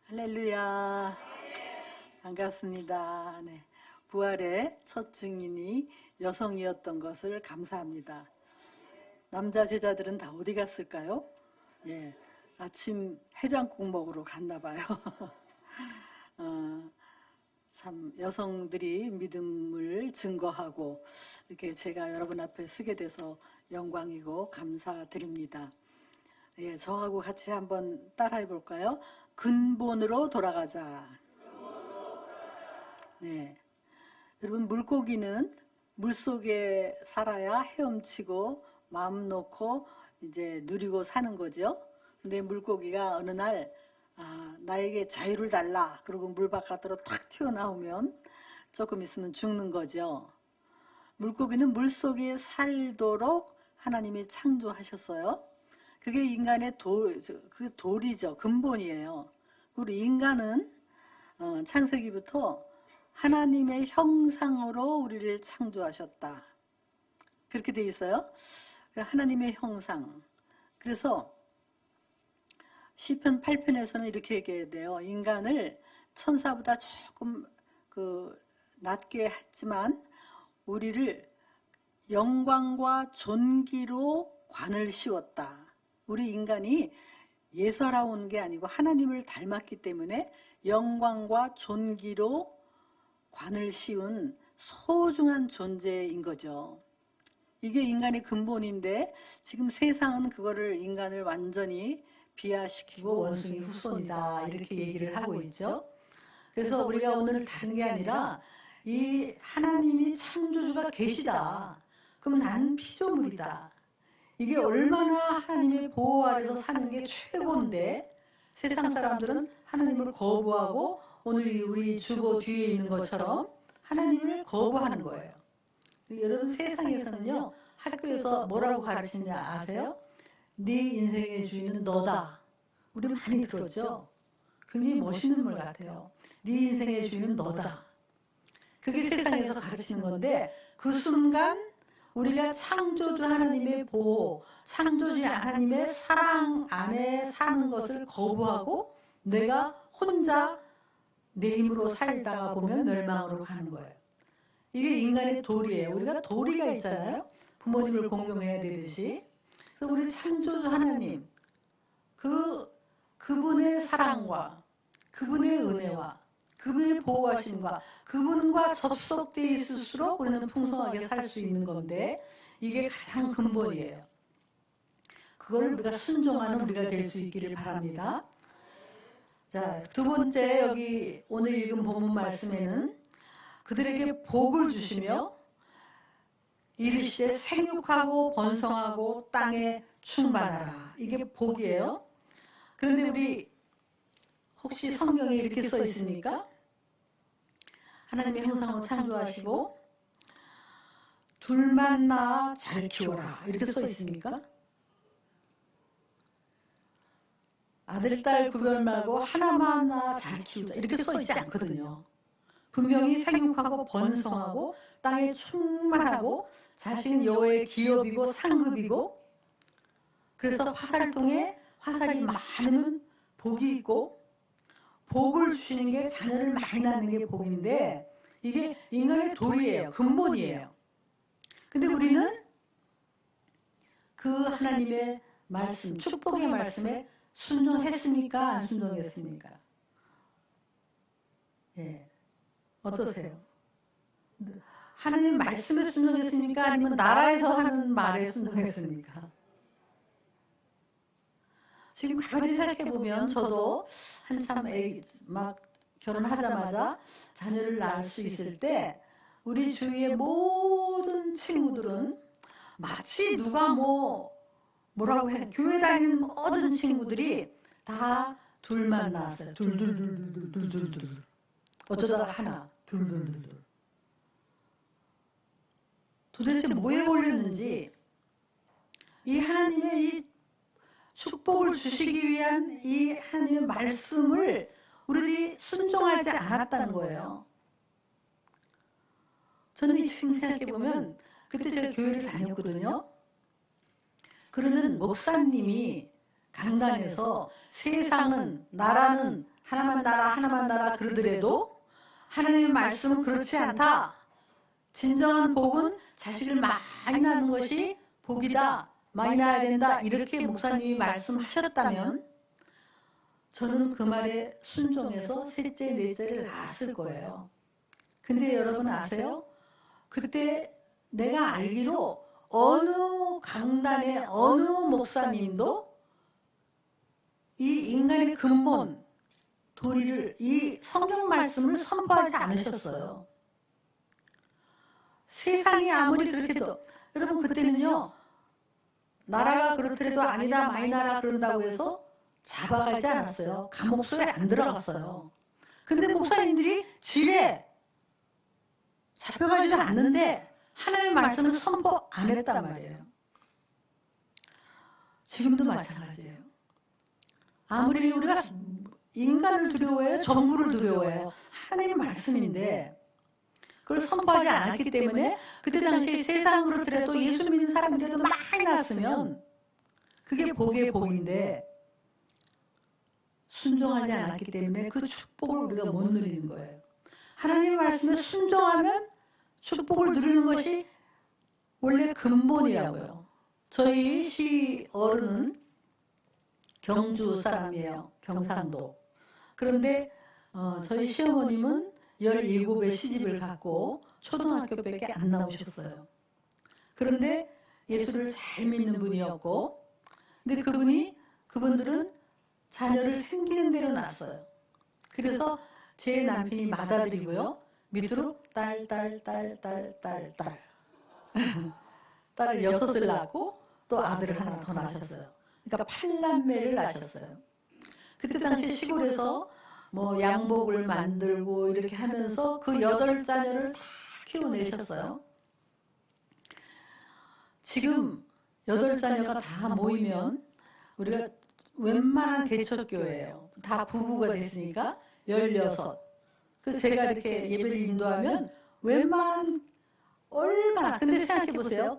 할렐루야. 반갑습니다. 네. 부활의 첫 증인이 여성이었던 것을 감사합니다. 남자 제자들은 다 어디 갔을까요? 예, 아침 해장국 먹으러 갔나 봐요. 참 여성들이 믿음을 증거하고 이렇게 제가 여러분 앞에 서게 돼서 영광이고 감사드립니다. 예, 저하고 같이 한번 따라해 볼까요? 근본으로 돌아가자. 네, 여러분 물고기는 물속에 살아야 헤엄치고 마음 놓고 이제 누리고 사는 거죠. 근데 물고기가 어느 날 나에게 자유를 달라 그러고 물 바깥으로 탁 튀어나오면 조금 있으면 죽는 거죠. 물고기는 물속에 살도록 하나님이 창조하셨어요. 그게 인간의 그 도리죠. 근본이에요. 우리 인간은 창세기부터 하나님의 형상으로 우리를 창조하셨다. 그렇게 돼 있어요. 하나님의 형상. 그래서 시편 8편에서는 이렇게 얘기해요. 인간을 천사보다 조금 낮게 했지만 우리를 영광과 존귀로 관을 씌웠다. 우리 인간이 예설아온 게 아니고 하나님을 닮았기 때문에 영광과 존귀로 관을 씌운 소중한 존재인 거죠. 이게 인간의 근본인데 지금 세상은 그거를 인간을 완전히 비하시키고 원숭이 후손이다 이렇게 얘기를 하고 있죠. 그래서 우리가 오늘 다른 게 아니라 이 하나님이 창조주가 계시다. 그럼 나는 피조물이다. 이게 얼마나 하나님의 보호 아래서 사는 게 최고인데 세상 사람들은 하나님을 거부하고 오늘 우리 주보 뒤에 있는 것처럼 하나님을 거부하는 거예요. 여러분 세상에서는요 학교에서 뭐라고 가르치냐 아세요? 네 인생의 주인은 너다. 우리 많이 들었죠? 굉장히 멋있는 말 같아요. 네 인생의 주인은 너다. 그게 세상에서 가르치는 건데 그 순간 우리가 창조주 하나님의 보호, 창조주 하나님의 사랑 안에 사는 것을 거부하고 내가 혼자 내 힘으로 살다가 보면 멸망으로 가는 거예요. 이게 인간의 도리예요. 우리가 도리가 있잖아요. 부모님을 공경해야 되듯이. 그래서 우리 창조주 하나님, 그분의 사랑과 그분의 은혜와 그분의 보호하심과 그분과 접속되어 있을수록 우리는 풍성하게 살 수 있는 건데 이게 가장 근본이에요. 그걸 우리가 순종하는 우리가 될 수 있기를 바랍니다. 자, 두 번째 여기 오늘 읽은 본문 말씀에는 그들에게 복을 주시며 이르시되 생육하고 번성하고 땅에 충만하라. 이게 복이에요. 그런데 우리 혹시 성경에 이렇게 써 있습니까? 하나님의 형상으로 창조하시고 둘만 낳아 잘 키워라 이렇게 써 있습니까? 아들, 딸 구별 말고 하나만 낳아 잘 키우자 이렇게 써 있지 않거든요. 분명히 생육하고 번성하고 땅에 충만하고 자신 여호와의 기업이고 상급이고 그래서 화살통에 화살이 많으면 복이 있고 복을 주시는 게 자녀를 많이 낳는 게 복인데 이게 인간의 도리예요. 근본이에요. 근데 우리는 그 하나님의 말씀, 축복의 말씀에 순종했습니까? 안 순종했습니까? 예. 어떠세요? 하나님 말씀에 순종했습니까? 아니면 나라에서 하는 말에 순종했습니까? 지금 가만히 생각해보면 저도 한참 막 결혼하자마자 자녀를 낳을 수 있을 때 우리 주위의 모든 친구들은 마치 누가 뭐라고 해 교회 다니는 모든 친구들이 다 둘만 낳았어요. 둘. 어쩌다가 하나. 둘. 도대체 뭐에 걸렸는지 이 하나님의 이 축복을 주시기 위한 이 하나님의 말씀을 우리들이 순종하지 않았다는 거예요. 저는 지금 생각해보면 그때 제가 교회를 다녔거든요. 그러면 목사님이 강단에서 세상은 나라는 하나만 나라 그러더라도 하나님의 말씀은 그렇지 않다. 진정한 복은 자식을 많이 낳는 것이 복이다. 많이 낳아야 된다. 이렇게 목사님이 말씀하셨다면 저는 그 말에 순종해서 셋째, 넷째를 낳았을 거예요. 근데 여러분 아세요? 그때 내가 알기로 어느 강단의 어느 목사님도 이 인간의 근본, 도리를, 이 성경 말씀을 선포하지 않으셨어요. 세상이 아무리 그렇게도, 여러분 그때는요, 나라가 그렇더라도 아니다, 많이 나라 그런다고 해서 잡아가지 않았어요. 감옥소에 안 들어갔어요. 근데 목사님들이 지레 잡혀가지도 않는데 하나님의 말씀을 선포 안 했단 말이에요. 지금도 마찬가지예요. 아무리 우리가 인간을 두려워해요, 정부를 두려워해요. 하나님의 말씀인데 그걸 선포하지 않았기 때문에 그때 당시 세상 그렇더라도 예수 믿는 사람들도 많이 났으면 그게 복의 복인데 순종하지 않았기 때문에 그 축복을 우리가 못 누리는 거예요. 하나님의 말씀에 순종하면 축복을 누리는 것이 원래 근본이라고요. 저희 시 어른은 경주 사람이에요. 경상도. 그런데 저희 시어머님은 17의 시집을 갖고 초등학교밖에 안 나오셨어요. 그런데 예수를 잘 믿는 분이었고, 근데 그분들은 자녀를 생기는 대로 낳았어요. 그래서 제 남편이 맏아들이고요. 밑으로 딸. 딸을 6을 낳고 또 아들을 하나 더 낳으셨어요. 그러니까 8남매를 낳으셨어요. 그때 당시 시골에서 뭐 양복을 만들고 이렇게 하면서 그 8자녀를 다 키워내셨어요. 지금 8자녀가 다 모이면 우리가 웬만한 개척교회예요. 다 부부가 됐으니까 16. 그래서 제가 이렇게 예배를 인도하면 웬만한 얼마나, 근데 생각해 보세요.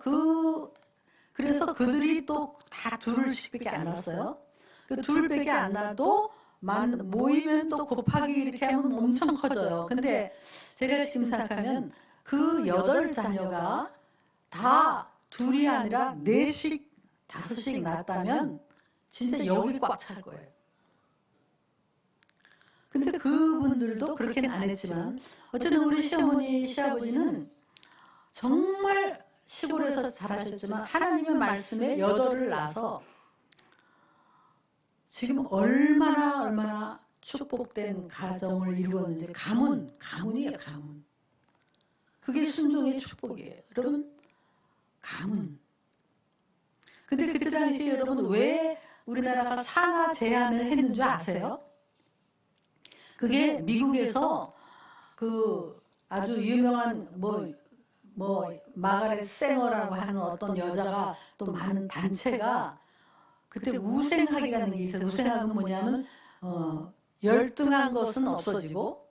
그래서 그들이 또 다 둘씩밖에 안 낳았어요. 그 둘밖에 안 낳아도 모이면 또 곱하기 이렇게 하면 엄청 커져요. 근데 제가 지금 생각하면 그 8자녀가 다 둘이 아니라 4씩, 5씩 낳았다면 진짜 여기 꽉 찰 거예요. 근데 그분들도 그렇게는 안 했지만 어쨌든 우리 시어머니, 시아버지는 정말 시골에서 잘하셨지만 하나님의 말씀에 8을 낳아서 지금 얼마나 축복된 가정을 이루었는지. 가문이에요, 가문. 그게 순종의 축복이에요. 여러분, 가문. 근데 그때 당시에 여러분 왜 우리나라가 산하 제한을 했는 줄 아세요? 그게 미국에서 그 아주 유명한 마가렛 쌩어라고 하는 어떤 여자가 또 많은 단체가 그때 우생학이라는 게 있어요. 우생학은 뭐냐면 열등한 것은 없어지고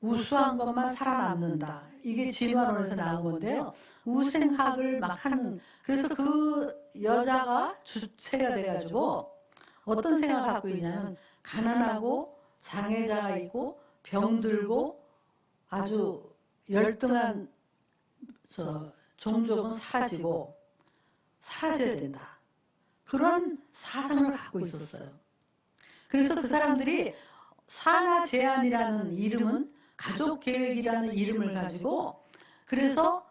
우수한 것만 살아남는다. 이게 진화론에서 나온 건데요. 우생학을 막 하는, 그래서 그 여자가 주체가 돼가지고 어떤 생각을 갖고 있냐면 가난하고 장애자가 있고 병들고 아주 열등한 종족은 사라져야 된다. 그런 사상을 갖고 있었어요. 그래서 그 사람들이 산하 제한이라는 이름은 가족계획이라는 이름을 가지고, 그래서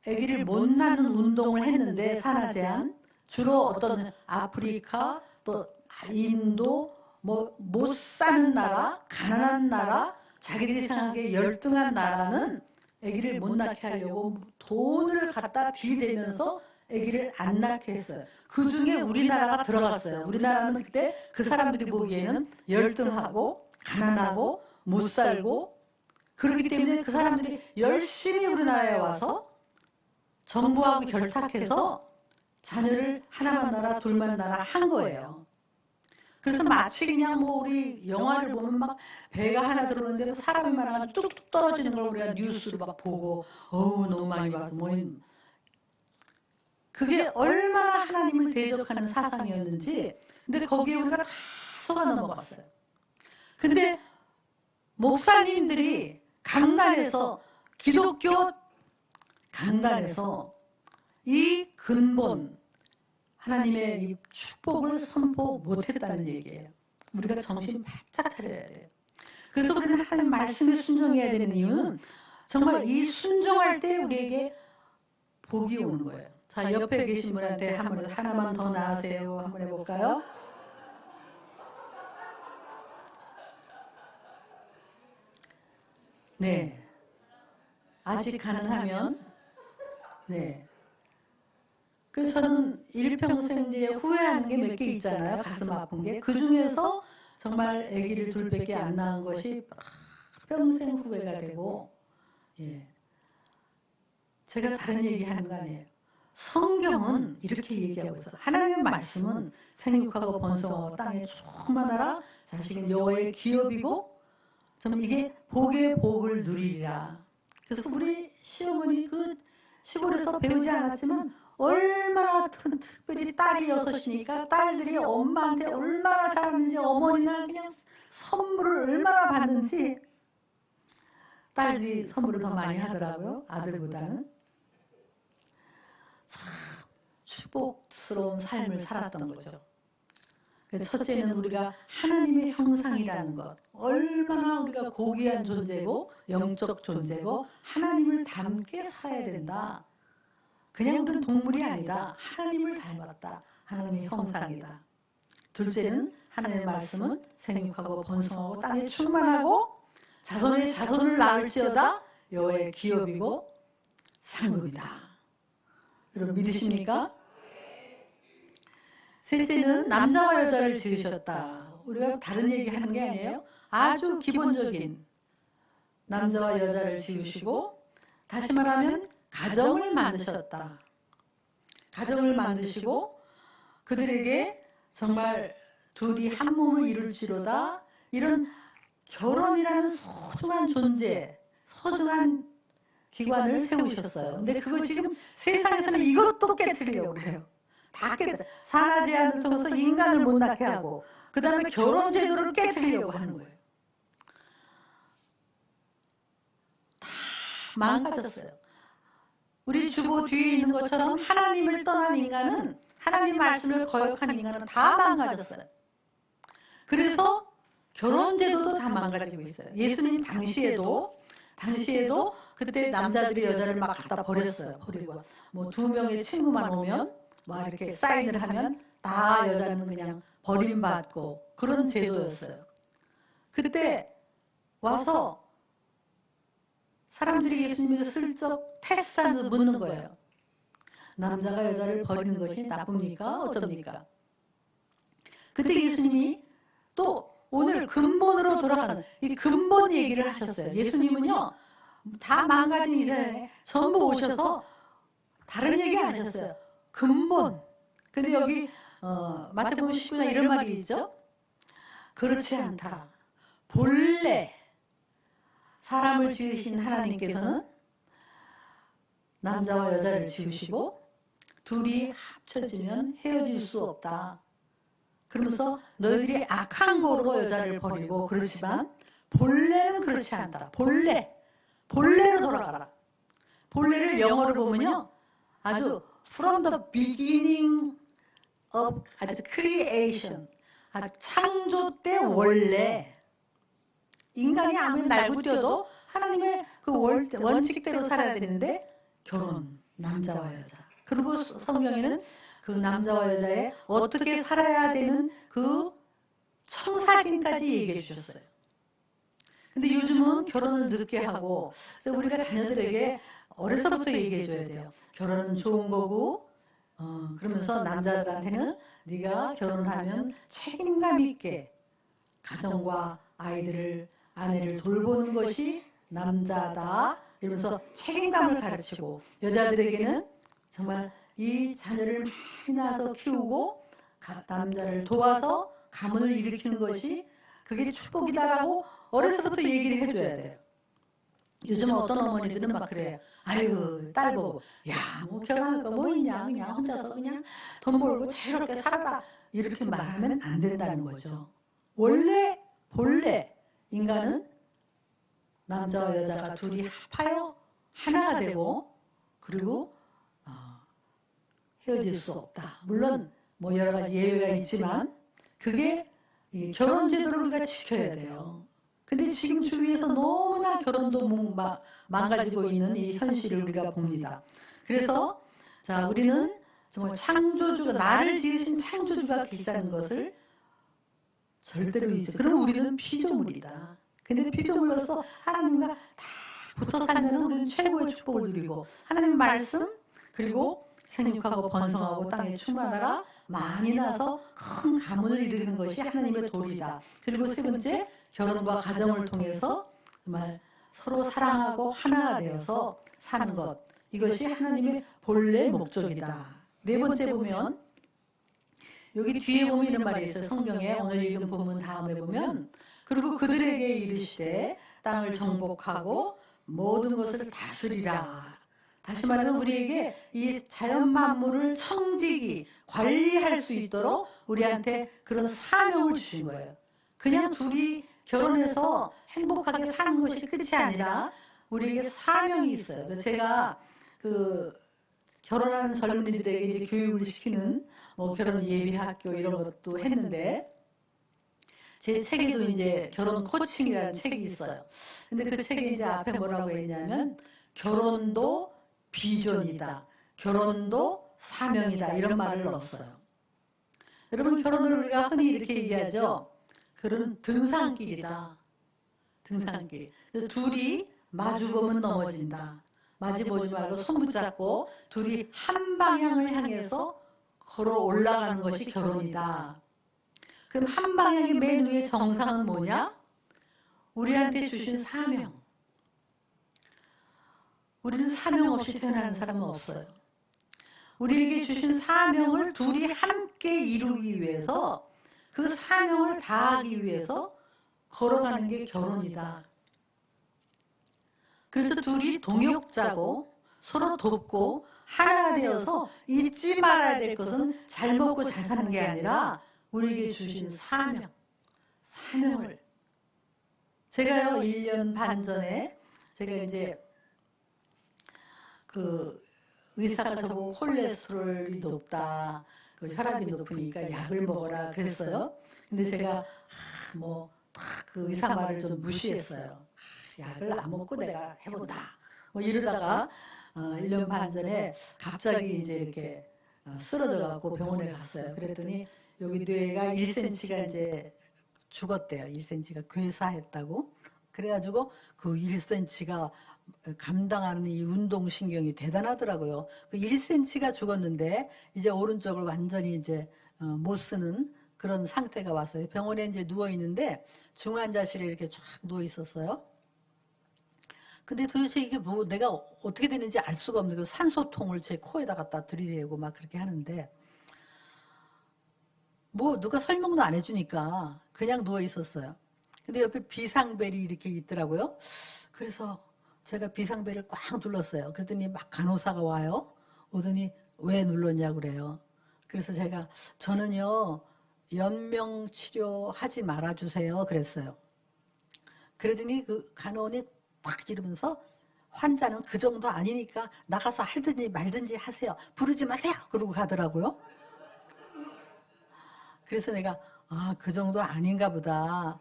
아기를 못 낳는 운동을 했는데, 산하 제한, 주로 어떤 아프리카, 또 인도, 못 사는 나라, 가난한 나라, 자기들이 생각하기에 열등한 나라는 아기를 못 낳게 하려고 돈을 갖다 들이대면서 아기를 안 낳게 했어요. 그 중에 우리나라가 들어갔어요. 우리나라는 그때 그 사람들이 보기에는 열등하고 가난하고 못 살고, 그렇기 때문에 그 사람들이 열심히 우리나라에 와서 정부하고 결탁해서 자녀를 하나만 낳아 둘만 낳아 한 거예요. 그래서 마치 그냥 우리 영화를 보면 막 배가 하나 들어오는데 사람이 많아가지고 뚝뚝 떨어지는 걸 우리가 뉴스로 막 보고 너무 많이 봐서 그게 얼마나 하나님을 대적하는 사상이었는지. 근데 거기에 우리가 다 속아 넘어갔어요. 근데 목사님들이 강단에서, 기독교 강단에서 이 근본 하나님의 이 축복을 선포 못했다는 얘기예요. 우리가 정신 바짝 차려야 돼요. 그래서 우리는 하나님 말씀에 순종해야 되는 이유는 정말 이 순종할 때 우리에게 복이 오는 거예요. 자, 옆에 계신 분한테 한번 하나만 더 나으세요. 한번 해볼까요? 네. 아직 가능하면, 네. 저는 일평생 이제 후회하는 게 몇 개 있잖아요. 가슴 아픈 게. 그 중에서 정말 아기를 둘밖에 안 낳은 것이 평생 후회가 되고, 예. 제가 다른 얘기 하는 거 아니에요. 성경은 이렇게 얘기하고 있어요. 하나님의 말씀은 생육하고 번성하고 땅에 충만하라. 자식은 여호와의 기업이고, 좀 이게 복의 복을 누리리라. 그래서 우리 시어머니 그 시골에서 배우지 않았지만 얼마나 특별히 딸이 6이니까 딸들이 엄마한테 얼마나 잘하는지, 어머니나 그냥 선물을 얼마나 받는지. 딸들이 선물을 더 많이 하더라고요, 아들보다는. 참 축복스러운 삶을 살았던 거죠. 첫째는 우리가 하나님의 형상이라는 것, 얼마나 우리가 고귀한 존재고 영적 존재고 하나님을 닮게 살아야 된다. 그냥 우리는 동물이 아니다. 하나님을 닮았다. 하나님의 형상이다. 둘째는 하나님의 말씀은 생육하고 번성하고 땅에 충만하고 자손의 자손을 낳을지어다 여호와의 기업이고 상급이다. 여러분 믿으십니까? 셋째는 남자와 여자를 지으셨다. 우리가 다른 얘기하는 게 아니에요. 아주 기본적인 남자와 여자를 지으시고, 다시 말하면 가정을 만드셨다. 가정을 만드시고 그들에게 정말 둘이 한 몸을 이룰지로다. 이런 결혼이라는 소중한 존재, 소중한 기관을 세우셨어요. 근데 그거 지금 세상에서는 이것도 깨트리려고 그래요. 다 깨트려. 산하 제한을 통해서 인간을 못 낳게 하고, 그 다음에 결혼 제도를 깨트리려고 하는 거예요. 다 망가졌어요. 우리 주보 뒤에 있는 것처럼 하나님을 떠난 인간은, 하나님 말씀을 거역한 인간은 다 망가졌어요. 그래서 결혼 제도도 다 망가지고 있어요. 예수님 당시에도 그때 남자들이 여자를 막 갖다 버렸어요. 버리고 뭐 2명의 친구만 오면 막 이렇게 사인을 하면 다 여자는 그냥 버림받고 그런 제도였어요. 그때 와서 사람들이 예수님을 슬쩍 테스트하면서 묻는 거예요. 남자가 여자를 버리는 것이 나쁩니까? 어쩝니까? 그때 예수님이 또 오늘 근본으로 돌아가는 이 근본 얘기를 하셨어요. 예수님은요, 다 망가진 이 세상에 전부 오셔서 다른 얘기 안 하셨어요. 근본. 근데 여기 마태복음 19장 이런 말이 있죠. 그렇지 않다. 본래 사람을 지으신 하나님께서는 남자와 여자를 지으시고 둘이 합쳐지면 헤어질 수 없다. 그러면서 너희들이 악한 거로 여자를 버리고 그렇지만 본래는 그렇지 않다. 본래로 돌아가라. 본래를 영어로 보면요, 아주 from the beginning of, 아주 creation, 아주 창조 때 원래 인간이 아무리 날고 뛰어도 하나님의 그 원칙대로 살아야 되는데, 결혼, 남자와 여자. 그리고 성경에는 그 남자와 여자의 어떻게 살아야 되는 그 청사진까지 얘기해 주셨어요. 근데 요즘은 결혼을 늦게 하고, 그래서 우리가 자녀들에게 어려서부터 얘기해 줘야 돼요. 결혼은 좋은 거고, 그러면서 남자들한테는 네가 결혼을 하면 책임감 있게 가정과 아이들을, 아내를 돌보는 것이 남자다. 이러면서 책임감을 가르치고, 여자들에게는 정말 이 자녀를 많이 낳아서 키우고 남자를 도와서 가문을 일으키는 것이 그게 축복이다라고 어려서부터 얘기를 해줘야 돼요. 요즘 어떤 어머니들은 막 그래요. 아유, 딸 보고, 야, 뭐 결혼할 거 뭐 있냐, 그냥 혼자서 그냥 돈 벌고 자유롭게 살아라, 이렇게 말하면 안 된다는 거죠. 원래 본래 인간은 남자와 여자가 둘이 합하여 하나가 되고 그리고 헤어질 수 없다. 물론 뭐 여러 가지 예외가 있지만 그게 이 결혼 제도를 우리가 지켜야 돼요. 근데 지금 주위에서 너무나 결혼도 망가지고 있는 이 현실을 우리가 봅니다. 그래서 자, 우리는 정말 창조주가, 나를 지으신 창조주가 계시다는 것을 절대로 잊어. 그럼 우리는 피조물이다. 근데 피조물로서 하나님과 다 붙어 살면 우리는 최고의 축복을 누리고 하나님 말씀 그리고 생육하고 번성하고 땅에 충만하라 많이 나서 큰 가문을 이루는 것이 하나님의 도리다. 그리고 세 번째, 결혼과 가정을 통해서 정말 서로 사랑하고 하나가 되어서 사는 것, 이것이 하나님의 본래 목적이다. 네 번째 보면 여기 뒤에 보면 이런 말이 있어요. 성경에 오늘 읽은 본문 다음에 보면 그리고 그들에게 이르시되 땅을 정복하고 모든 것을 다스리라. 다시 말하면 우리에게 이 자연 만물을 청지기 관리할 수 있도록 우리한테 그런 사명을 주신 거예요. 그냥 둘이 결혼해서 행복하게 사는 것이 끝이 아니라 우리에게 사명이 있어요. 그래서 제가 결혼하는 젊은이들에게 이제 교육을 시키는 뭐 결혼 예비 학교 이런 것도 했는데 제 책에도 이제 결혼 코칭이라는 책이 있어요. 근데 그 책에 이제 앞에 뭐라고 했냐면 결혼도 비전이다. 결혼도 사명이다. 이런 말을 넣었어요. 여러분, 결혼을 우리가 흔히 이렇게 얘기하죠. 결혼은 등산길이다. 등산길. 둘이 마주보면 넘어진다. 마주보지 말고 손 붙잡고 둘이 한 방향을 향해서 걸어 올라가는 것이 결혼이다. 그럼 한 방향의 맨 위의 정상은 뭐냐? 우리한테 주신 사명. 우리는 사명 없이 태어나는 사람은 없어요. 우리에게 주신 사명을 둘이 함께 이루기 위해서 그 사명을 다하기 위해서 걸어가는 게 결혼이다. 그래서 둘이 동역자고 서로 돕고 하나 되어서 잊지 말아야 될 것은 잘 먹고 잘 사는 게 아니라 우리에게 주신 사명, 사명을. 제가요 1년 반 전에 제가 이제 의사가 저보고 콜레스테롤이 높다, 혈압이 높으니까 약을 먹어라 그랬어요. 근데 제가 그 의사 말을 좀 무시했어요. 약을 안 먹고 내가 해본다. 뭐 이러다가 1년 반 전에 갑자기 이제 이렇게 쓰러져 갖고 병원에 갔어요. 그랬더니 여기 뇌가 1cm가 이제 죽었대요. 1cm가 괴사했다고. 그래가지고 그 1cm가 감당하는 이 운동신경이 대단하더라고요. 그 1cm가 죽었는데 이제 오른쪽을 완전히 이제 못 쓰는 그런 상태가 왔어요. 병원에 이제 누워 있는데 중환자실에 이렇게 쫙 누워 있었어요. 근데 도대체 이게 뭐 내가 어떻게 되는지 알 수가 없는 거예요. 산소통을 제 코에다 갖다 들이대고 막 그렇게 하는데 뭐 누가 설명도 안 해주니까 그냥 누워 있었어요. 근데 옆에 비상벨이 이렇게 있더라고요. 그래서 제가 비상벨을 꽉 눌렀어요. 그랬더니 막 간호사가 와요. 오더니 왜 눌렀냐고 그래요. 그래서 제가 저는요 연명 치료하지 말아주세요 그랬어요. 그러더니 그 간호원이 딱 이러면서 환자는 그 정도 아니니까 나가서 하든지 말든지 하세요. 부르지 마세요. 그러고 가더라고요. 그래서 내가 그 정도 아닌가 보다.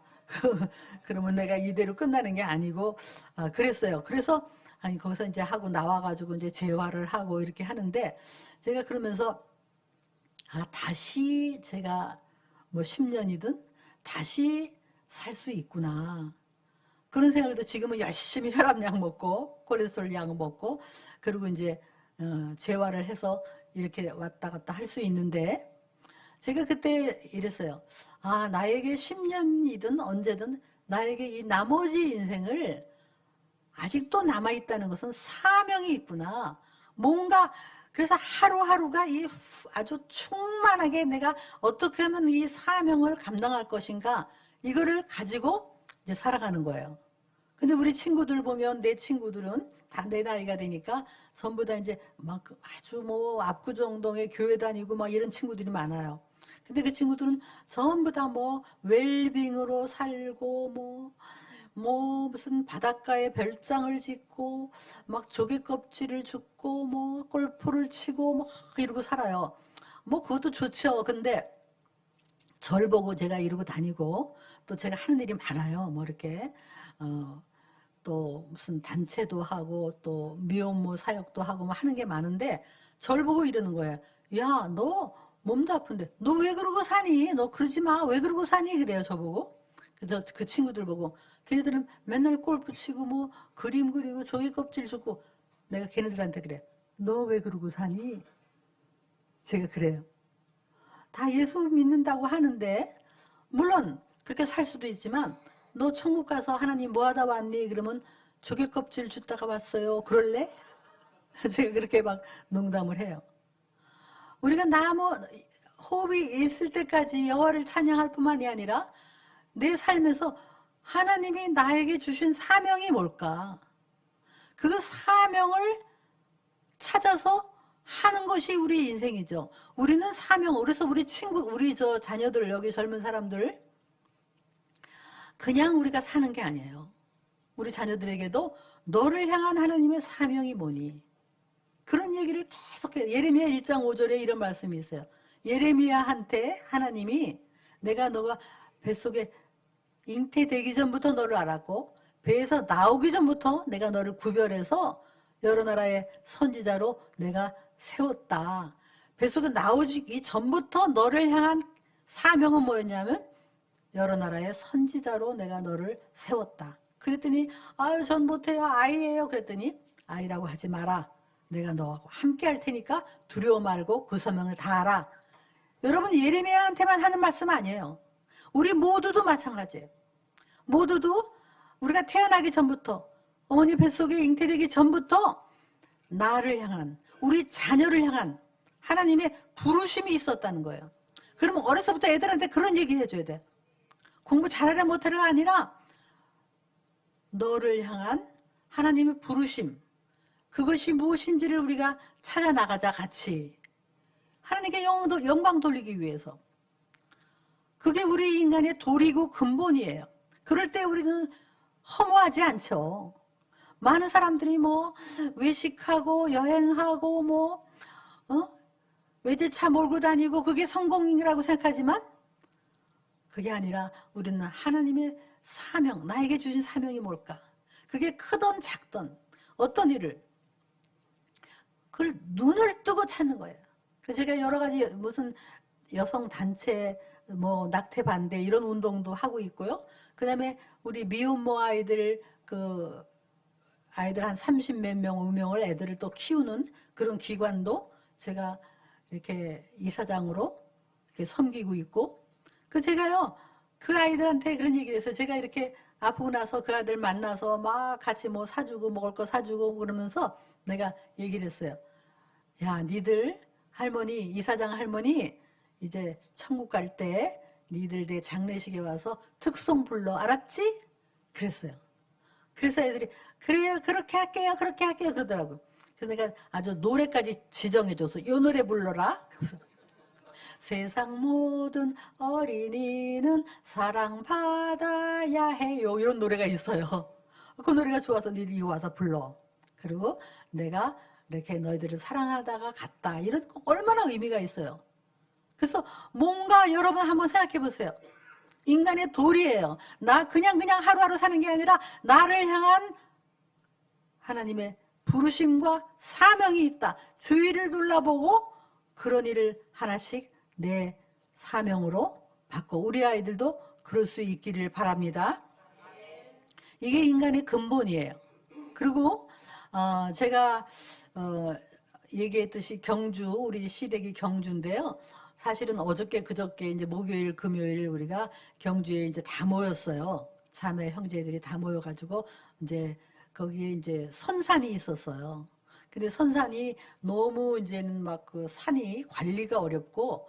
그러면 내가 이대로 끝나는 게 아니고 그랬어요. 그래서 거기서 이제 하고 나와가지고 이제 재활을 하고 이렇게 하는데 제가 그러면서 다시 제가 뭐 10년이든 다시 살 수 있구나. 그런 생각도 지금은 열심히 혈압약 먹고 콜레스테롤 약 먹고 그리고 이제 재활을 해서 이렇게 왔다 갔다 할 수 있는데 제가 그때 이랬어요. 나에게 10년이든 언제든 나에게 이 나머지 인생을 아직도 남아있다는 것은 사명이 있구나. 뭔가 그래서 하루하루가 아주 충만하게 내가 어떻게 하면 이 사명을 감당할 것인가 이거를 가지고 이제 살아가는 거예요. 근데 우리 친구들 보면 내 친구들은 다 내 나이가 되니까 전부 다 이제 막 아주 뭐 압구정동에 교회 다니고 막 이런 친구들이 많아요. 근데 그 친구들은 전부 다 뭐 웰빙으로 살고 뭐 무슨 바닷가에 별장을 짓고 막 조개 껍질을 줍고 뭐 골프를 치고 뭐 이러고 살아요. 뭐 그것도 좋죠. 근데 절 보고 제가 이러고 다니고 또 제가 하는 일이 많아요. 뭐 이렇게 또 무슨 단체도 하고 또 미혼모 사역도 하고 뭐 하는 게 많은데 절 보고 이러는 거예요. 야, 너 몸도 아픈데 너 왜 그러고 사니? 너 그러지 마. 왜 그러고 사니? 그래요, 저보고. 그래서 그 친구들 보고 걔네들은 맨날 골프 치고 뭐 그림 그리고 종이 껍질 줍고 내가 걔네들한테 그래. 너 왜 그러고 사니? 제가 그래요. 다 예수 믿는다고 하는데 물론 그렇게 살 수도 있지만 너 천국 가서 하나님 뭐 하다 왔니? 그러면 조개 껍질 줬다가 왔어요. 그럴래? 제가 그렇게 막 농담을 해요. 우리가 호흡이 있을 때까지 여호와를 찬양할 뿐만이 아니라 내 삶에서 하나님이 나에게 주신 사명이 뭘까? 그 사명을 찾아서 하는 것이 우리 인생이죠. 우리는 사명, 그래서 우리 저 자녀들, 여기 젊은 사람들, 그냥 우리가 사는 게 아니에요. 우리 자녀들에게도 너를 향한 하나님의 사명이 뭐니? 그런 얘기를 계속해요. 예레미야 1장 5절에 이런 말씀이 있어요. 예레미야한테 하나님이 너가 뱃속에 잉태되기 전부터 너를 알았고 배에서 나오기 전부터 내가 너를 구별해서 여러 나라의 선지자로 내가 세웠다. 뱃속에 나오기 전부터 너를 향한 사명은 뭐였냐면 여러 나라의 선지자로 내가 너를 세웠다. 그랬더니 아유 전 못해요. 아이예요. 그랬더니 아이라고 하지 마라. 내가 너하고 함께 할 테니까 두려워 말고 그 소명을 다하라. 여러분 예레미야한테만 하는 말씀 아니에요. 우리 모두도 마찬가지예요. 모두도 우리가 태어나기 전부터 어머니 뱃속에 잉태되기 전부터 나를 향한 우리 자녀를 향한 하나님의 부르심이 있었다는 거예요. 그러면 어려서부터 애들한테 그런 얘기 해줘야 돼. 공부 잘하라 못하라가 아니라 너를 향한 하나님의 부르심, 그것이 무엇인지를 우리가 찾아 나가자. 같이 하나님께 영광 돌리기 위해서. 그게 우리 인간의 도리고 근본이에요. 그럴 때 우리는 허무하지 않죠. 많은 사람들이 뭐 외식하고 여행하고 외제차 몰고 다니고 그게 성공이라고 생각하지만 그게 아니라 우리는 하나님의 사명, 나에게 주신 사명이 뭘까? 그게 크던 작던 어떤 일을 그걸 눈을 뜨고 찾는 거예요. 그래서 제가 여러 가지 무슨 여성 단체 낙태 반대 이런 운동도 하고 있고요. 그 다음에 우리 미혼모 아이들 아이들 한 30 몇 명, 의명을 애들을 또 키우는 그런 기관도 제가 이렇게 이사장으로 이렇게 섬기고 있고, 제가요, 그 아이들한테 그런 얘기를 했어요. 제가 이렇게 아프고 나서 그 아들 만나서 막 같이 뭐 사주고 먹을 거 사주고 그러면서 내가 얘기를 했어요. 야, 니들 할머니, 이사장 할머니, 이제 천국 갈 때 니들 내 장례식에 와서 특송 불러, 알았지? 그랬어요. 그래서 애들이 그래요, 그렇게 할게요, 그렇게 할게요 그러더라고요. 그래서 내가 아주 노래까지 지정해줘서 이 노래 불러라. 그래서 세상 모든 어린이는 사랑받아야 해요. 이런 노래가 있어요. 그 노래가 좋아서 니들이 와서 불러. 그리고 내가 이렇게 너희들을 사랑하다가 갔다. 이런 거 얼마나 의미가 있어요. 그래서 뭔가 여러분 한번 생각해 보세요. 인간의 도리예요. 나 그냥 하루하루 사는 게 아니라 나를 향한 하나님의 부르심과 사명이 있다. 주위를 둘러보고 그런 일을 하나씩 내 사명으로 바꿔. 우리 아이들도 그럴 수 있기를 바랍니다. 이게 인간의 근본이에요. 그리고 제가 얘기했듯이 경주, 우리 시댁이 경주인데요. 사실은 어저께 그저께 이제 목요일 금요일 우리가 경주에 이제 다 모였어요. 자매 형제들이 다 모여가지고 이제 거기에 이제 선산이 있었어요. 근데 선산이 너무 이제는 막 그 산이 관리가 어렵고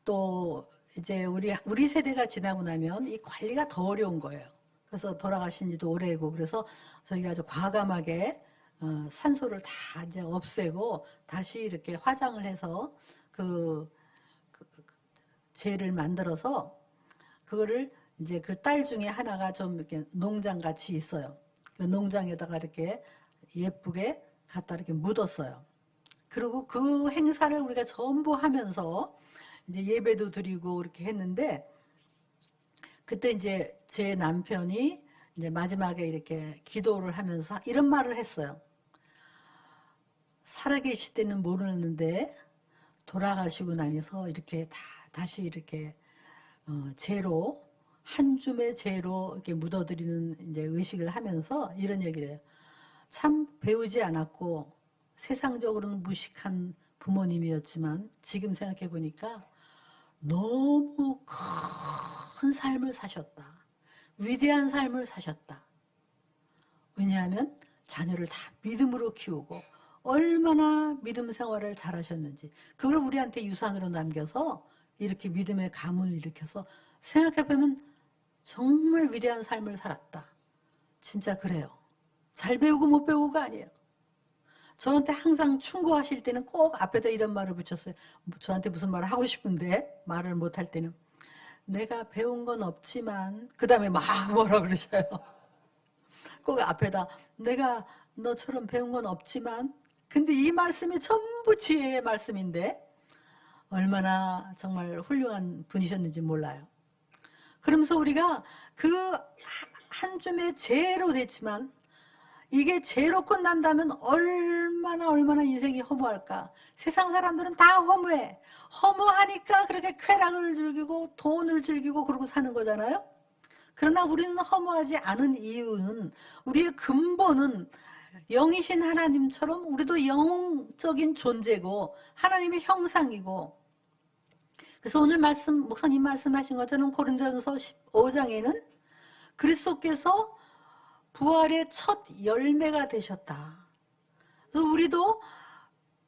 또 이제 우리 세대가 지나고 나면 이 관리가 더 어려운 거예요. 그래서 돌아가신 지도 오래고 그래서 저희가 아주 과감하게 산소를 다 이제 없애고 다시 이렇게 화장을 해서 재를 만들어서 그거를 이제 그 딸 중에 하나가 좀 이렇게 농장 같이 있어요. 그 농장에다가 이렇게 예쁘게 갖다 이렇게 묻었어요. 그리고 그 행사를 우리가 전부 하면서 이제 예배도 드리고 이렇게 했는데, 그때 이제 제 남편이 이제 마지막에 이렇게 기도를 하면서 이런 말을 했어요. 살아계실 때는 모르는데 돌아가시고 나서 이렇게 다시 이렇게 재로, 한 줌의 재로 이렇게 묻어드리는 이제 의식을 하면서 이런 얘기를 해요. 참 배우지 않았고 세상적으로는 무식한 부모님이었지만 지금 생각해 보니까 너무 큰 삶을 사셨다. 위대한 삶을 사셨다. 왜냐하면 자녀를 다 믿음으로 키우고 얼마나 믿음 생활을 잘하셨는지 그걸 우리한테 유산으로 남겨서 이렇게 믿음의 가문을 일으켜서 생각해보면 정말 위대한 삶을 살았다. 진짜 그래요. 잘 배우고 못 배우고가 아니에요. 저한테 항상 충고하실 때는 꼭 앞에다 이런 말을 붙였어요. 저한테 무슨 말을 하고 싶은데 말을 못할 때는 내가 배운 건 없지만, 그 다음에 막 뭐라 그러셔요. 꼭 앞에다 내가 너처럼 배운 건 없지만, 근데 이 말씀이 전부 지혜의 말씀인데 얼마나 정말 훌륭한 분이셨는지 몰라요. 그러면서 우리가 그 한 줌의 죄로 됐지만 이게 죄로 끝난다면 얼마나 인생이 허무할까. 세상 사람들은 다 허무해. 허무하니까 그렇게 쾌락을 즐기고 돈을 즐기고 그러고 사는 거잖아요. 그러나 우리는 허무하지 않은 이유는 우리의 근본은 영이신 하나님처럼 우리도 영적인 존재고 하나님의 형상이고, 그래서 오늘 목사님 말씀하신 것처럼 고린도전서 15장에는 그리스도께서 부활의 첫 열매가 되셨다. 그래서 우리도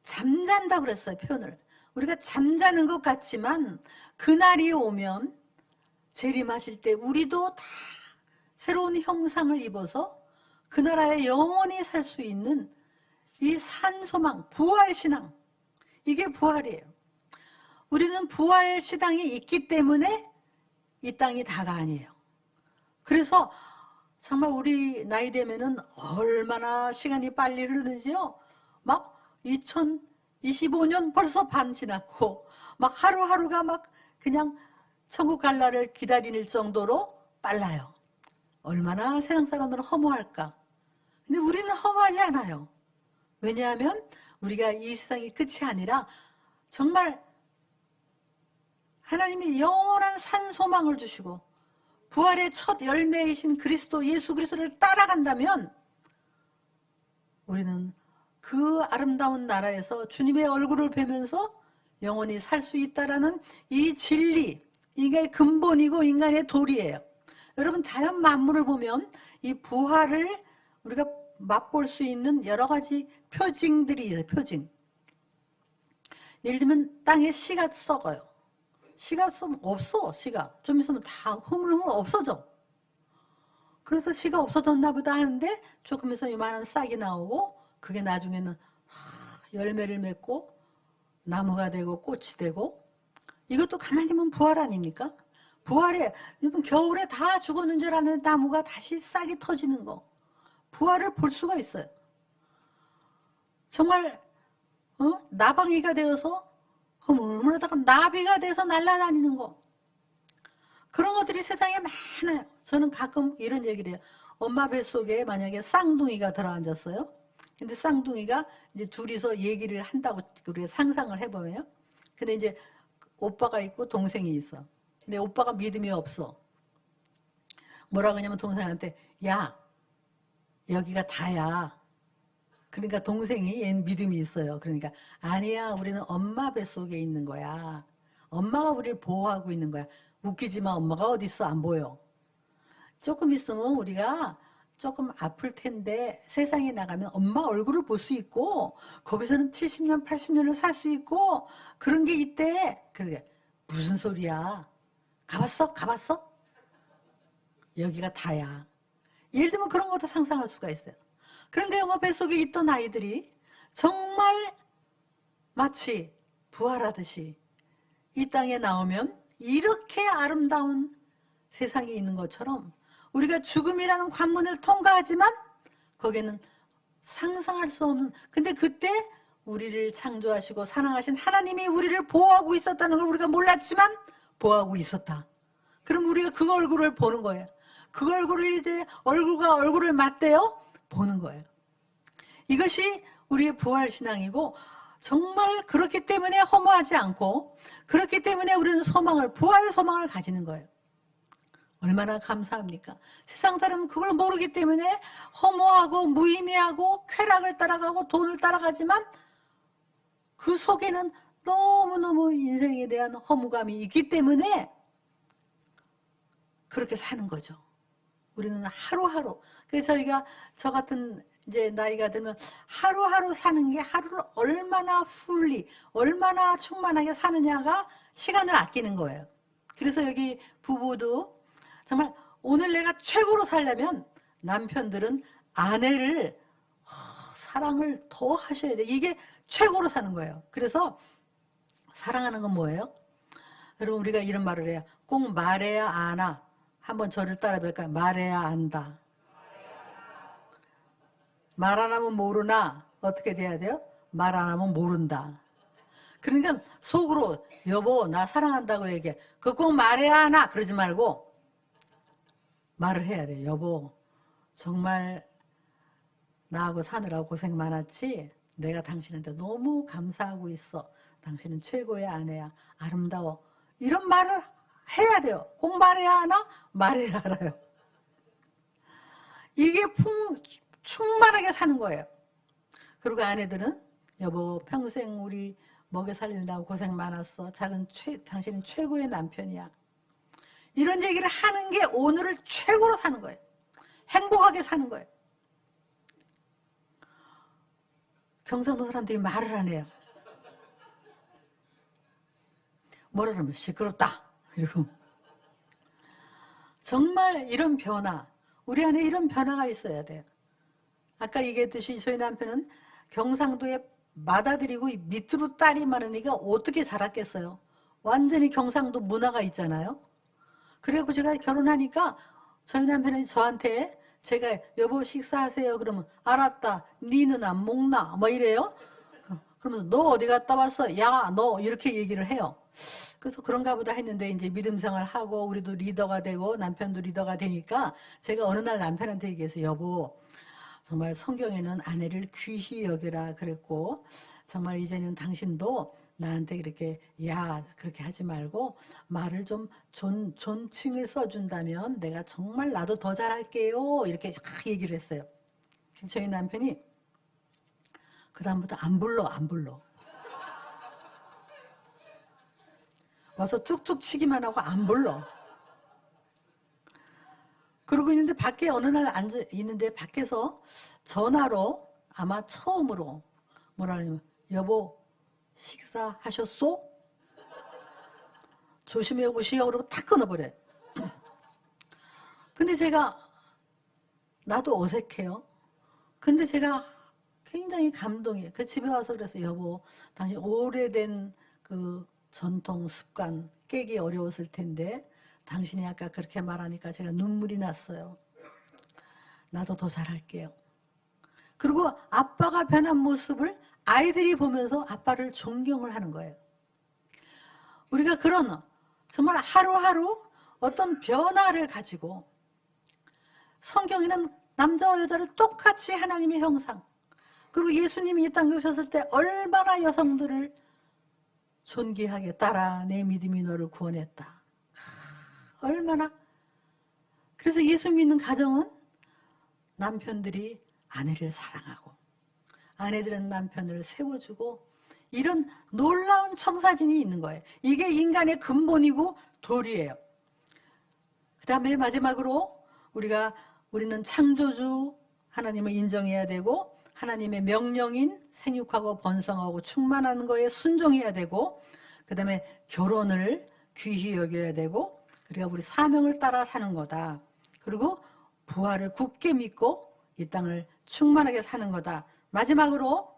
잠잔다 그랬어요, 표현을. 우리가 잠자는 것 같지만 그날이 오면 재림하실 때 우리도 다 새로운 형상을 입어서 그 나라에 영원히 살 수 있는 이 산소망, 부활신앙, 이게 부활이에요. 우리는 부활신앙이 있기 때문에 이 땅이 다가 아니에요. 그래서 정말 우리 나이 되면은 얼마나 시간이 빨리 흐르는지요. 막 2025년 벌써 반 지났고 막 하루하루가 막 그냥 천국 갈 날을 기다릴 정도로 빨라요. 얼마나 세상 사람들은 허무할까. 근데 우리는 허무하지 않아요. 왜냐하면 우리가 이 세상이 끝이 아니라 정말 하나님이 영원한 산소망을 주시고 부활의 첫 열매이신 그리스도 예수 그리스도를 따라간다면 우리는 그 아름다운 나라에서 주님의 얼굴을 뵈면서 영원히 살 수 있다라는 이 진리, 이게 근본이고 인간의 도리예요. 여러분, 자연 만물을 보면 이 부활을 우리가 맛볼 수 있는 여러 가지 표징들이 있어요. 표징. 예를 들면 땅에 씨가 썩어요. 씨가 없어. 씨가 좀 있으면 다 흐물흐물 없어져. 그래서 씨가 없어졌나 보다 하는데 조금 있으면 이만한 싹이 나오고 그게 나중에는 열매를 맺고 나무가 되고 꽃이 되고, 이것도 가만히 보면 부활 아닙니까? 부활에 여러분, 겨울에 다 죽었는 줄 아는 나무가 다시 싹이 터지는 거, 부활을 볼 수가 있어요. 정말 나방이가 되어서 흐물흐물하다가 나비가 돼서 날아다니는 거, 그런 것들이 세상에 많아요. 저는 가끔 이런 얘기를 해요. 엄마 뱃속에 만약에 쌍둥이가 들어앉았어요. 근데 쌍둥이가 이제 둘이서 얘기를 한다고 우리가 상상을 해보면요. 근데 이제 오빠가 있고 동생이 있어. 근데 오빠가 믿음이 없어. 뭐라고 하냐면 동생한테, 야, 여기가 다야. 그러니까 동생이 얘는 믿음이 있어요. 그러니까 아니야, 우리는 엄마 뱃속에 있는 거야. 엄마가 우리를 보호하고 있는 거야. 웃기지만 엄마가 어디 있어? 안 보여. 조금 있으면 우리가 조금 아플 텐데 세상에 나가면 엄마 얼굴을 볼 수 있고 거기서는 70년 80년을 살 수 있고 그런 게 있대. 그게 무슨 소리야? 가봤어? 여기가 다야. 예를 들면 그런 것도 상상할 수가 있어요. 그런데 엄마 뱃속에 있던 아이들이 정말 마치 부활하듯이 이 땅에 나오면 이렇게 아름다운 세상에 있는 것처럼 우리가 죽음이라는 관문을 통과하지만 거기에는 상상할 수 없는, 근데 그때 우리를 창조하시고 사랑하신 하나님이 우리를 보호하고 있었다는 걸 우리가 몰랐지만 보호하고 있었다. 그럼 우리가 그 얼굴을 보는 거예요. 그 얼굴을 이제 얼굴과 얼굴을 맞대어 보는 거예요. 이것이 우리의 부활신앙이고, 정말 그렇기 때문에 허무하지 않고, 그렇기 때문에 우리는 소망을, 부활 소망을 가지는 거예요. 얼마나 감사합니까? 세상 사람은 그걸 모르기 때문에 허무하고 무의미하고 쾌락을 따라가고 돈을 따라가지만 그 속에는 너무너무 인생에 대한 허무감이 있기 때문에 그렇게 사는 거죠. 우리는 하루하루, 그래서 저희가 저 같은 이제 나이가 들면 하루하루 사는 게, 하루를 얼마나 풀리, 얼마나 충만하게 사느냐가 시간을 아끼는 거예요. 그래서 여기 부부도 정말 오늘 내가 최고로 살려면 남편들은 아내를 사랑을 더 하셔야 돼. 이게 최고로 사는 거예요. 그래서 사랑하는 건 뭐예요? 여러분, 우리가 이런 말을 해요. 꼭 말해야 아나. 한번 저를 따라 볼까요? 말해야 안다. 말 안 하면 모르나? 어떻게 돼야 돼요? 말 안 하면 모른다. 그러니까 속으로 여보 나 사랑한다고 얘기해. 그거 꼭 말해야 하나? 그러지 말고 말을 해야 돼. 여보 정말 나하고 사느라고 고생 많았지? 내가 당신한테 너무 감사하고 있어. 당신은 최고의 아내야. 아름다워. 이런 말을 해야 돼요. 꼭 말해야 하나? 말해야 알아요. 이게 충만하게 사는 거예요. 그리고 아내들은 여보 평생 우리 먹여 살리느라고 고생 많았어. 당신은 최고의 남편이야. 이런 얘기를 하는 게 오늘을 최고로 사는 거예요. 행복하게 사는 거예요. 경상도 사람들이 말을 안 해요. 뭐라 그러면 시끄럽다 이러고. 정말 이런 변화, 우리 안에 이런 변화가 있어야 돼요. 아까 얘기했듯이 저희 남편은 경상도에 맏아들이고 밑으로 딸이 많으니까 어떻게 자랐겠어요. 완전히 경상도 문화가 있잖아요. 그리고 제가 결혼하니까 저희 남편은 저한테, 제가 여보 식사하세요 그러면 알았다, 니는 안 먹나 뭐 이래요. 그러면서 너 어디 갔다 왔어? 야 너 이렇게 얘기를 해요. 그래서 그런가 보다 했는데 이제 믿음 생활 하고 우리도 리더가 되고 남편도 리더가 되니까 제가 어느 날 남편한테 얘기해서 여보 정말 성경에는 아내를 귀히 여겨라 그랬고, 정말 이제는 당신도 나한테 그렇게 야 그렇게 하지 말고 말을 좀 존칭을 써준다면 내가 정말 나도 더 잘할게요 이렇게 얘기를 했어요. 저희 남편이 그 다음부터 안 불러. 와서 툭툭 치기만 하고 안 불러. 그러고 있는데 밖에 어느 날 앉아 있는데 밖에서 전화로 아마 처음으로 뭐라 그러냐면 여보 식사하셨소? 조심해 보시오 그러고 탁 끊어버려. 근데 제가 나도 어색해요. 근데 제가 굉장히 감동이에요. 그 집에 와서 그래서 여보 당신 오래된 그 전통 습관 깨기 어려웠을 텐데 당신이 아까 그렇게 말하니까 제가 눈물이 났어요. 나도 더 잘할게요. 그리고 아빠가 변한 모습을 아이들이 보면서 아빠를 존경을 하는 거예요. 우리가 그런 정말 하루하루 어떤 변화를 가지고, 성경에는 남자와 여자를 똑같이 하나님의 형상, 그리고 예수님이 이 땅에 오셨을 때 얼마나 여성들을 존귀하게 따라 내 믿음이 너를 구원했다. 얼마나. 그래서 예수 믿는 가정은 남편들이 아내를 사랑하고 아내들은 남편을 세워주고 이런 놀라운 청사진이 있는 거예요. 이게 인간의 근본이고 도리예요. 그 다음에 마지막으로 우리는 창조주 하나님을 인정해야 되고 하나님의 명령인 생육하고 번성하고 충만하는 거에 순종해야 되고, 그 다음에 결혼을 귀히 여겨야 되고, 그리고 우리 사명을 따라 사는 거다. 그리고 부활을 굳게 믿고 이 땅을 충만하게 사는 거다. 마지막으로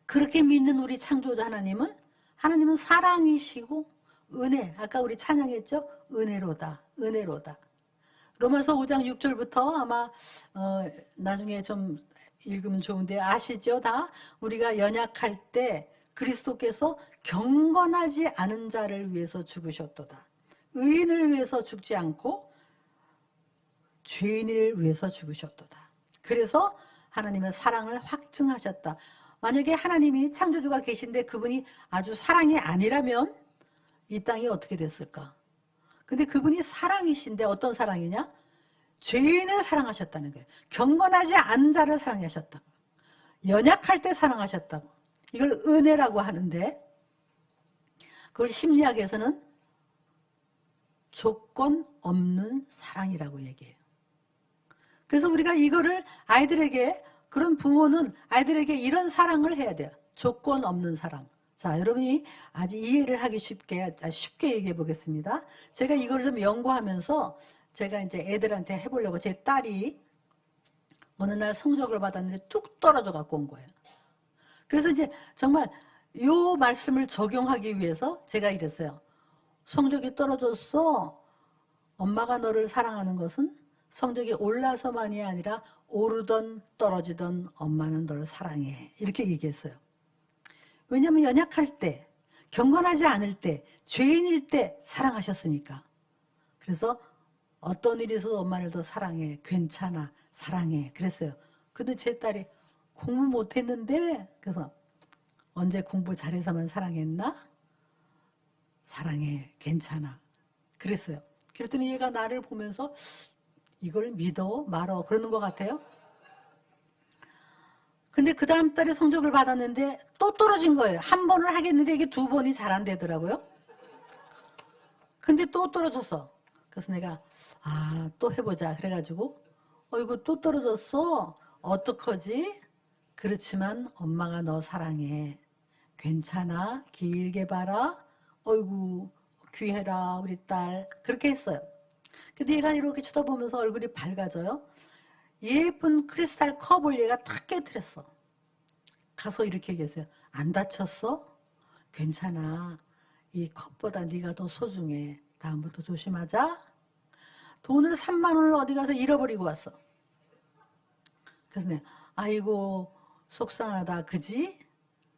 그렇게 믿는 우리 창조주 하나님은 사랑이시고 은혜. 아까 우리 찬양했죠? 은혜로다. 은혜로다. 로마서 5장 6절부터 아마 나중에 좀 읽으면 좋은데 아시죠? 다 우리가 연약할 때 그리스도께서 경건하지 않은 자를 위해서 죽으셨도다. 의인을 위해서 죽지 않고 죄인을 위해서 죽으셨도다. 그래서 하나님의 사랑을 확증하셨다. 만약에 하나님이 창조주가 계신데 그분이 아주 사랑이 아니라면 이 땅이 어떻게 됐을까? 근데 그분이 사랑이신데 어떤 사랑이냐? 죄인을 사랑하셨다는 거예요. 경건하지 않은 자를 사랑하셨다고. 연약할 때 사랑하셨다고. 이걸 은혜라고 하는데 그걸 심리학에서는 조건 없는 사랑이라고 얘기해요. 그래서 우리가 이거를 아이들에게, 그런 부모는 아이들에게 이런 사랑을 해야 돼요. 조건 없는 사랑. 자, 여러분이 아주 이해를 하기 쉽게 얘기해 보겠습니다. 제가 이걸 좀 연구하면서 제가 이제 애들한테 해보려고, 제 딸이 어느 날 성적을 받았는데 뚝 떨어져 갖고 온 거예요. 그래서 이제 정말 요 말씀을 적용하기 위해서 제가 이랬어요. 성적이 떨어졌어. 엄마가 너를 사랑하는 것은 성적이 올라서만이 아니라 오르던 떨어지던 엄마는 너를 사랑해. 이렇게 얘기했어요. 왜냐하면 연약할 때, 경건하지 않을 때, 죄인일 때 사랑하셨으니까. 그래서 어떤 일이 있어도 엄마를 더 사랑해. 괜찮아. 사랑해. 그랬어요. 근데 제 딸이 공부 못했는데, 그래서 언제 공부 잘해서만 사랑했나? 사랑해. 괜찮아. 그랬어요. 그랬더니 얘가 나를 보면서 이걸 믿어 말어 그러는 것 같아요. 근데 그 다음 달에 성적을 받았는데 또 떨어진 거예요. 한 번을 하겠는데 이게 두 번이 잘 안 되더라고요. 근데 또 떨어졌어. 그래서 내가 또 해보자 그래가지고 이거 또 떨어졌어. 어떡하지? 그렇지만 엄마가 너 사랑해. 괜찮아. 길게 봐라. 어이구 귀해라 우리 딸. 그렇게 했어요. 근데 얘가 이렇게 쳐다보면서 얼굴이 밝아져요. 예쁜 크리스탈 컵을 얘가 탁 깨뜨렸어. 가서 이렇게 얘기했어요. 안 다쳤어? 괜찮아. 이 컵보다 네가 더 소중해. 다음부터 조심하자. 돈을 3만 원을 어디 가서 잃어버리고 왔어. 그래서 내가 아이고 속상하다 그지?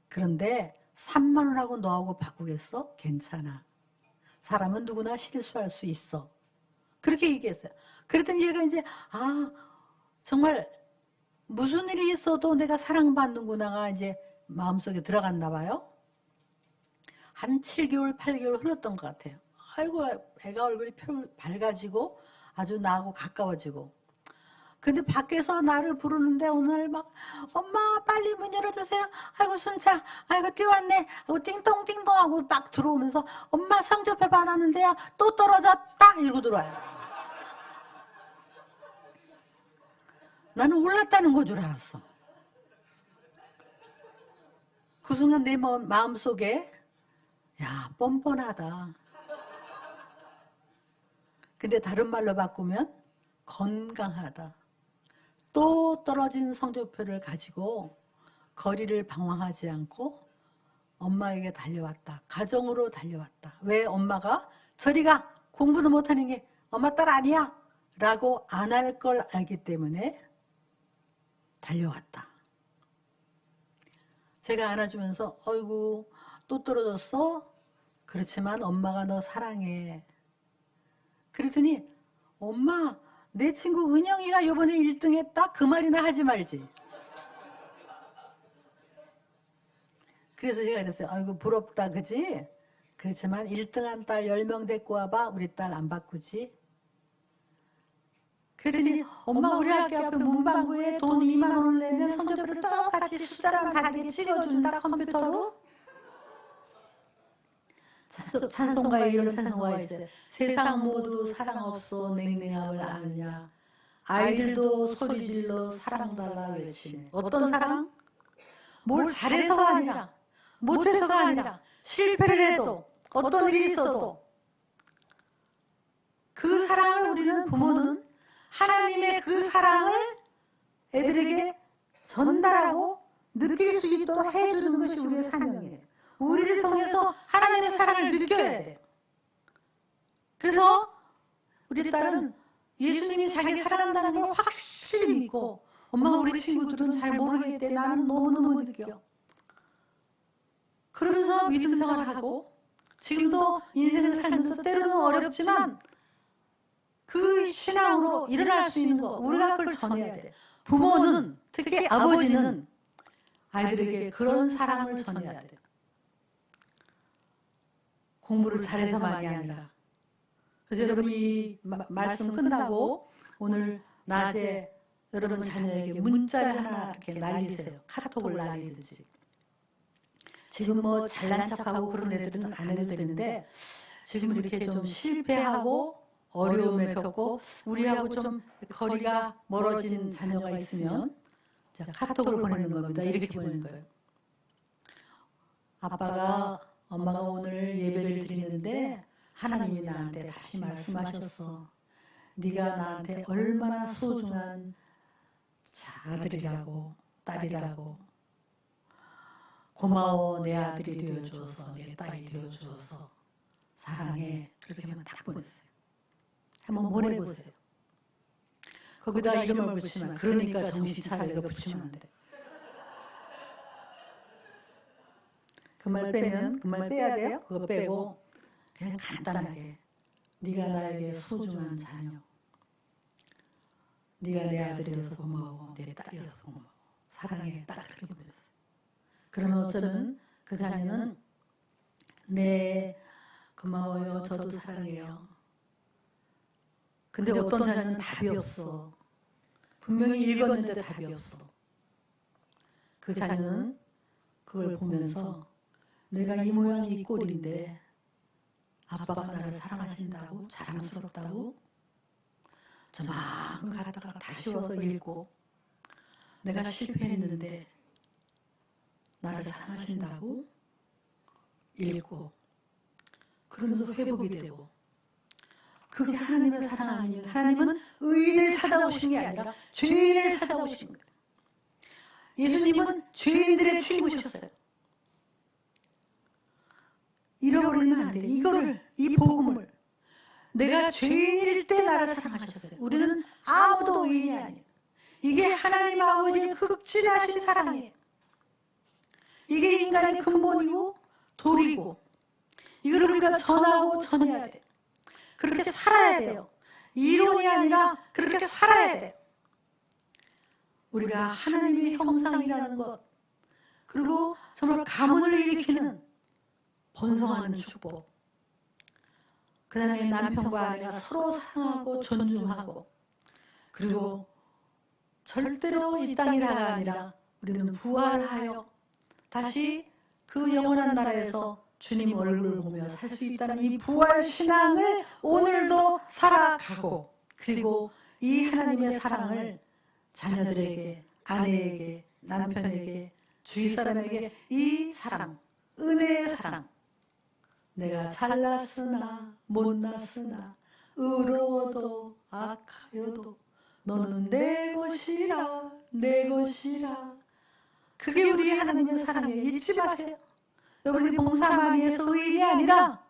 그런데 3만 원하고 너하고 바꾸겠어? 괜찮아. 사람은 누구나 실수할 수 있어. 그렇게 얘기했어요. 그랬더니 얘가 이제 정말 무슨 일이 있어도 내가 사랑받는구나가 이제 마음속에 들어갔나 봐요. 한 7개월, 8개월 흘렀던 것 같아요. 아이고 애가 얼굴이 밝아지고 아주 나하고 가까워지고. 근데 밖에서 나를 부르는데 오늘 막 엄마 빨리 문 열어주세요. 아이고 순차 아이고 뛰어왔네. 아이고 띵동띵동 하고 막 들어오면서 엄마 성적표 받았는데요. 또 떨어졌다 이러고 들어와요. 나는 올랐다는 거 줄 알았어. 그 순간 내 마음속에 야 뻔뻔하다. 근데 다른 말로 바꾸면 건강하다. 또 떨어진 성적표를 가지고 거리를 방황하지 않고 엄마에게 달려왔다. 가정으로 달려왔다. 왜 엄마가 저리가 공부도 못하는 게 엄마 딸 아니야 라고 안 할 걸 알기 때문에 달려왔다. 제가 안아주면서 어이구 또 떨어졌어? 그렇지만 엄마가 너 사랑해. 그랬더니 엄마 내 친구 은영이가 이번에 1등 했다? 그 말이나 하지 말지. 그래서 제가 그랬어요. 아이고 부럽다 그지? 그렇지만 1등한 딸 10명 데리고 와봐. 우리 딸 안 바꾸지? 그랬더니 엄마 우리 학교 앞에 문방구에 돈 2만 원을 내면 성적표를 똑같이 숫자랑 다르게 찍어준다 컴퓨터로. 찬송가에 이런 찬송가가 있어요. 세상 모두 사랑 없어 냉랭함을 아느냐. 아이들도 소리질러 사랑달라 외치네. 어떤 사랑? 뭘 잘해서가 아니라 못해서가 아니라 실패를 해도 어떤 일이 있어도 그 사랑을 우리는 부모는 하나님의 그 사랑을 애들에게 전달하고 느낄 수 있도록 해주는 것이 우리의 사명이에요. 우리를 통해서 하나님의 사랑을 느껴야 돼요. 그래서 우리 딸은 예수님이 자기 사랑한다는 걸 확실히 믿고, 엄마 우리 친구들은 잘 모르겠대. 나는 너무너무 느껴. 그러면서 믿음 생활을 하고, 지금도 인생을 살면서 때로는 어렵지만 그 신앙으로 일어날 수 있는 거, 우리가 그걸 전해야 돼. 부모는, 특히 아버지는 아이들에게 그런 사랑을 전해야 돼. 공부를 잘해서만이 아니라. 그래서 여러분 이 말씀 끝나고 오늘 낮에 여러분 자녀에게 문자를 하나 이렇게 날리세요. 카톡을 날리든지. 지금 뭐 잘난 척하고 그런 애들은 안 해도 되는데, 지금 이렇게 좀 실패하고 어려움에 겪고 우리하고 좀 거리가 멀어진 자녀가 있으면 카톡을 보내는 겁니다. 이렇게 보내는 거예요. 아빠가, 엄마가 오늘 예배를 드리는데 하나님이 나한테 다시 말씀하셨어. 네가 나한테 얼마나 소중한 아들이라고, 딸이라고. 고마워, 내 아들이 되어줘서, 내 딸이 되어줘서 사랑해. 그렇게 하면 딱 보냈어요. 한번 보내보세요. 거기다 이름을 붙이면, 그러니까 정신 차려, 이거 붙이면 안 돼. 그 말 빼면, 그 말 빼야 돼요. 그거 빼고 그냥 간단하게, 네가 나에게 소중한 자녀, 네가 내 아들이어서 고마워, 내 딸이어서 고마워, 사랑해. 딱 그렇게 보냈어요. 그러면 어쩌면 그 자녀는 네, 고마워요, 저도 사랑해요. 근데 어떤 자녀는 답이 없어. 분명히 읽었는데 답이 없어. 그 자녀는 그걸 보면서 내가 이 모양 이 꼴인데 아빠가 나를 사랑하신다고, 자랑스럽다고 저만큼 갔다가 다시 와서 읽고, 내가 실패했는데 나를 사랑하신다고 읽고, 그러면서 회복이 되고. 그게 하나님의 사랑 아니에요. 하나님은 의인을 찾아오신 게 아니라 죄인을 찾아오신 거예요. 예수님은 죄인들의 친구셨어요. 잃어버리면 안 돼요. 이거를, 이 복음을. 내가 죄인일 때 나를 사랑하셨어요. 우리는 아무도 의인이 아니에요. 이게 하나님 아버지의 극진하신 사랑이에요. 이게 인간의 근본이고 도리고, 이걸 우리가 전하고 전해야 돼요. 그렇게 살아야 돼요. 이론이 아니라 그렇게 살아야 돼요. 우리가 하나님의 형상이라는 것, 그리고 정말 가문을 일으키는 번성하는 축복, 그 다음에 남편과 아내가 서로 사랑하고 존중하고, 그리고 절대로 이 땅이라가 아니라 우리는 부활하여 다시 그 영원한 나라에서 주님 얼굴을 보며 살 수 있다는 이 부활 신앙을 오늘도 살아가고, 그리고 이 하나님의 사랑을 자녀들에게, 아내에게, 남편에게, 주위 사람에게 이 사랑, 은혜의 사랑, 내가 잘났으나 못났으나 의로워도 악하여도 너는 내 것이라, 내 것이라. 그게 우리 하나님의 사랑이에요. 잊지 마세요. 우리 봉사 많이 해서 의인이 아니라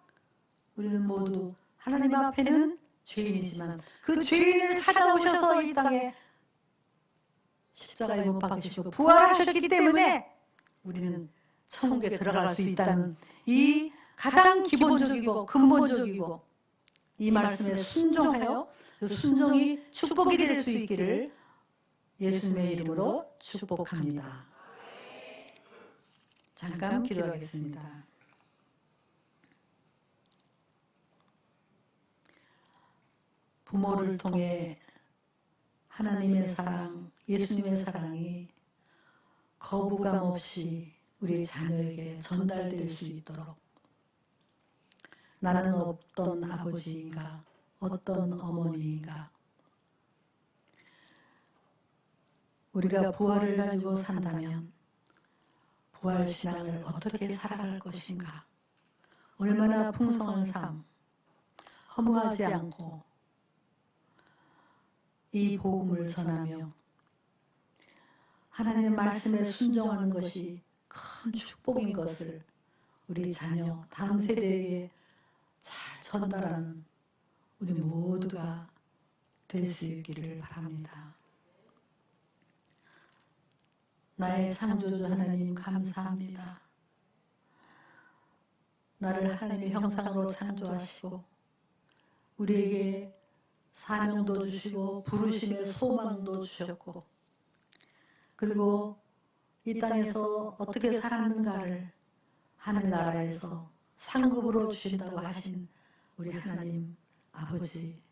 우리는 모두 하나님 앞에는 죄인이지만 그 죄인을 찾아오셔서 이 땅에 십자가에 못 박히시고 부활하셨기 때문에 우리는 천국에 들어갈 수 있다는 이 가장 기본적이고 근본적이고 이 말씀에 순종하여 그 순종이 축복이 될 수 있기를 예수님의 이름으로 축복합니다. 잠깐 기도하겠습니다. 부모를 통해 하나님의 사랑, 예수님의 사랑이 거부감 없이 우리 자녀에게 전달될 수 있도록, 나는 어떤 아버지인가, 어떤 어머니인가, 우리가 부활을 가지고 산다면 부활 신앙을 어떻게 살아갈 것인가, 얼마나 풍성한 삶, 허무하지 않고 이 복음을 전하며 하나님의 말씀에 순종하는 것이 큰 축복인 것을 우리 자녀, 다음 세대에게 잘 전달하는 우리 모두가 될 수 있기를 바랍니다. 나의 창조주 하나님 감사합니다. 나를 하나님의 형상으로 창조하시고 우리에게 사명도 주시고 부르심의 소망도 주셨고 그리고 이 땅에서 어떻게 살았는가를 하늘나라에서 상급으로 주신다고 하신 우리 하나님 아버지,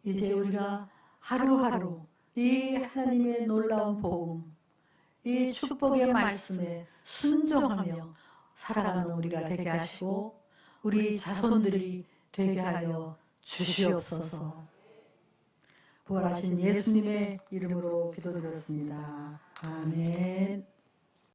이제 우리가 하루하루 이 하나님의 놀라운 복음, 이 축복의 말씀에 순종하며 살아가는 우리가 되게 하시고 우리 자손들이 되게 하여 주시옵소서. 부활하신 예수님의 이름으로 기도드렸습니다. 아멘.